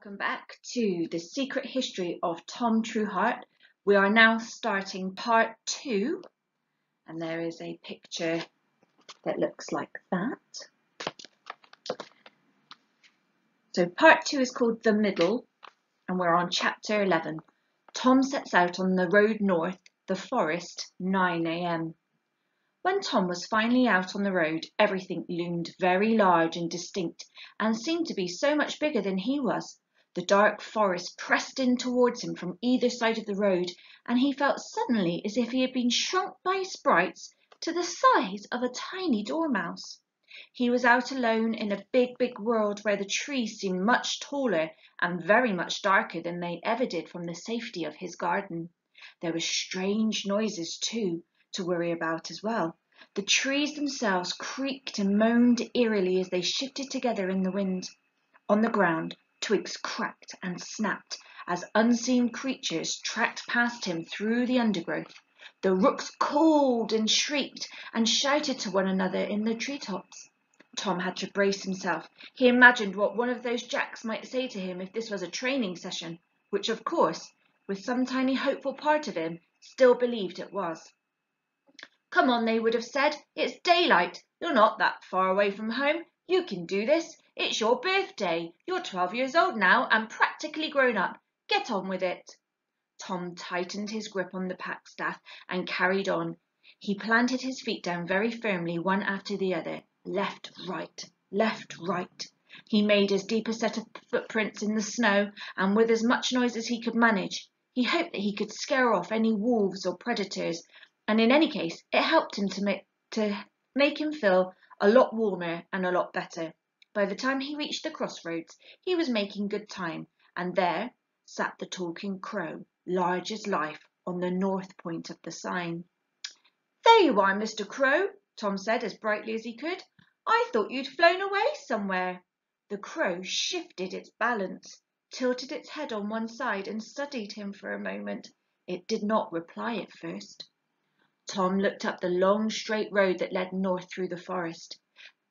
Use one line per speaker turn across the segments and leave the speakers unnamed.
Welcome back to The Secret History of Tom Trueheart. We are now starting part 2, and there is a picture that looks like that. So part 2 is called The Middle, and we're on chapter 11. Tom sets out on the road north, the forest, 9 a.m. When Tom was finally out on the road, everything loomed very large and distinct and seemed to be so much bigger than he was. The dark forest pressed in towards him from either side of the road, and he felt suddenly as if he had been shrunk by sprites to the size of a tiny dormouse. He was out alone in a big world where the trees seemed much taller and very much darker than they ever did from the safety of his garden. There were strange noises too, to worry about as well. The trees themselves creaked and moaned eerily as they shifted together in the wind. On the ground, twigs cracked and snapped as unseen creatures tracked past him through the undergrowth. The rooks called and shrieked and shouted to one another in the treetops. Tom had to brace himself. He imagined what one of those jacks might say to him if this was a training session, which of course, with some tiny hopeful part of him, still believed it was. "Come on," they would have said. "It's daylight. You're not that far away from home. You can do this. It's your birthday. You're 12 years old now and practically grown up. Get on with it." Tom tightened his grip on the pack-staff and carried on. He planted his feet down very firmly, one after the other. Left, right. He made as deep a set of footprints in the snow, and with as much noise as he could manage. He hoped that he could scare off any wolves or predators, and in any case it helped him to make him feel a lot warmer and a lot better. By the time he reached the crossroads, he was making good time, and there sat the talking crow, large as life, on the north point of the sign. "There you are, Mr. Crow," Tom said as brightly as he could. "I thought you'd flown away somewhere." The crow shifted its balance, tilted its head on one side, and studied him for a moment. It did not reply at first. Tom looked up the long straight road that led north through the forest.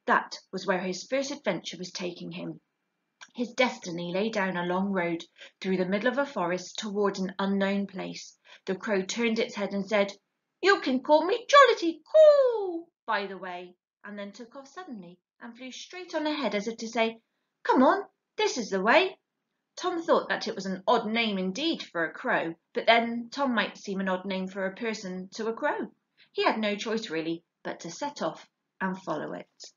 That was where his first adventure was taking him. His destiny lay down a long road through the middle of a forest toward an unknown place. The crow turned its head and said, "You can call me Jollity Coo, by the way," and then took off suddenly and flew straight on ahead as if to say, "Come on, this is the way." Tom thought that it was an odd name indeed for a crow, but then Tom might seem an odd name for a person to a crow. He had no choice really but to set off and follow it.